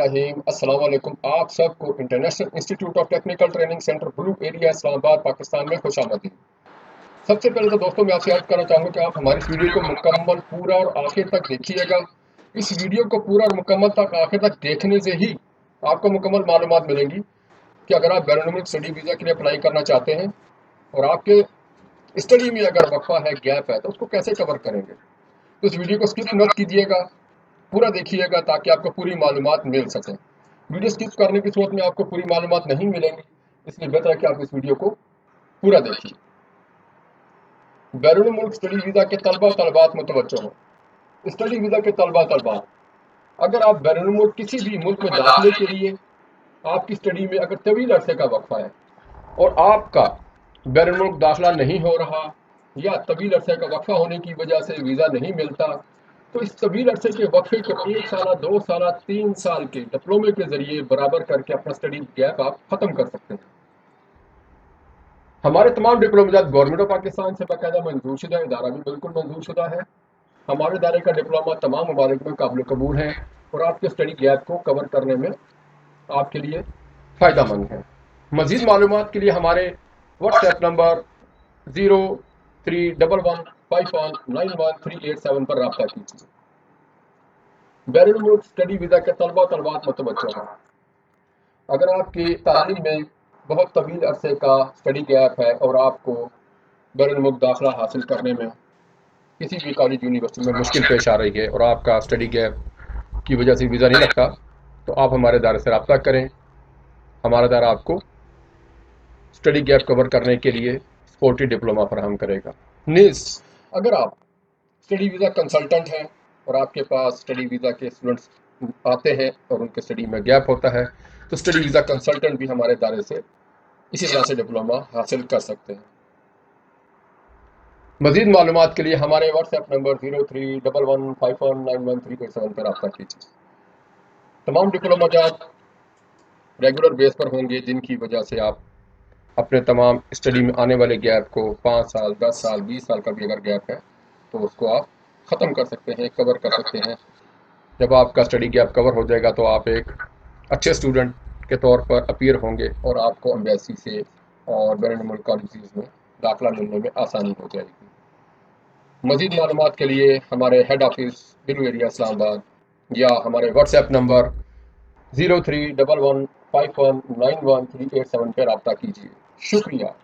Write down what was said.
अस्सलाम वालेकुम। आप सबको international institute of technical training centre blue area Islamabad Pakistan में खुशामदीद। सबसे पहले तो दोस्तों मैं आपसे अर्ज करना चाहूँगा कि आप हमारी इस वीडियो को मुकम्मल पूरा और आखिर तक देखिएगा। इस वीडियो को पूरा और मुकम्मल तक आखिर तक देखने से ही आपको मुकम्मल मालूमात मिलेंगी कि अगर आप बैरून स्टडी वीज़ा के लिए अप्लाई करना चाहते हैं और आपके स्टडी में अगर वक्फा है, गैप है, तो उसको कैसे कवर करेंगे। तो इस वीडियो को स्किप मत कीजिएगा, पूरा देखिएगा ताकि आपको पूरी मालूमात मिल सके। वीडियो स्किप करने की सूरत में आपको पूरी मालूमात नहीं मिलेंगी, इसलिए बेहतर है कि आप इस वीडियो को पूरा देखिए। बैरून मुल्क स्टडी वीज़ा के तलबा तलबात मुतवज्जो हो। स्टडी वीज़ा के तलबा तलबात, अगर आप बैरून मुल्क किसी भी मुल्क में दाखिले के लिए आपकी स्टडी में अगर तवील अरसे का वक्फा है और आपका बैरून मुल्क दाखिला नहीं हो रहा या तवील अरसे का वक्फा होने की वजह से वीज़ा नहीं मिलता, तो इस तवील अरसे के वक्फे को 1 साल, 2 साल, 3 साल के डिप्लोमे के जरिए बराबर करके अपना स्टडी गैप आप खत्म कर सकते हैं। हमारे तमाम डिप्लोमेजात गवर्नमेंट ऑफ पाकिस्तान से बाकायदा मंजूर शुदा, इदारा भी बिल्कुल मंजूर शुदा है। हमारे इदारे का डिप्लोमा तमाम ममालिक में काबिल कबूल है और आपके स्टडी गैप को कवर करने में आपके लिए फ़ायदा मंद है। मज़ीद मालूमात के लिए हमारे व्हाट्सएप नंबर 0311519138 पर रब्ता कीजिए। बैरून मुल्क स्टडी वीज़ा के तलबा तलबात मुतवज्जो हैं। अगर आपकी तालीम में बहुत तवील अरसे का स्टडी गैप है और आपको बैरून मुल्क दाखिला हासिल करने में किसी भी कॉलेज यूनिवर्सिटी में मुश्किल पेश आ रही है और आपका स्टडी गैप की वजह से वीज़ा नहीं लगता, तो आप हमारे इदारे से रब्ता करें। हमारा इदारा आपको स्टडी गैप कवर करने के लिए सपोर्टिव डिप्लोमा फराहम करेगा। नीस, अगर आप स्टडी वीज़ा कंसल्टेंट हैं और आपके पास स्टडी वीज़ा के स्टूडेंट्स आते हैं और उनके स्टडी में गैप होता है, तो स्टडी वीज़ा कंसल्टेंट भी हमारे इदारे से इसी तरह से डिप्लोमा हासिल कर सकते हैं। मज़ीद मालूमात के लिए हमारे व्हाट्सएप नंबर 0311519137 पर रब्ता कीजिए। तमाम डिप्लोमाजात रेगुलर बेस पर होंगे, जिनकी वजह से आप अपने तमाम स्टडी में आने वाले गैप को 5 साल, 10 साल, 20 साल का भी अगर गैप है तो उसको आप ख़त्म कर सकते हैं, कवर कर सकते हैं। जब आपका स्टडी गैप कवर हो जाएगा तो आप एक अच्छे स्टूडेंट के तौर पर अपीयर होंगे और आपको एम्बेसी से और बैरून मुल्क कॉलेजेस में दाखिला मिलने में आसानी हो जाएगी। मज़ीद मालूमात के लिए हमारे head office blue area Islamabad या हमारे व्हाट्सएप नंबर 0311519138 पर रब्ता कीजिए। शुक्रिया।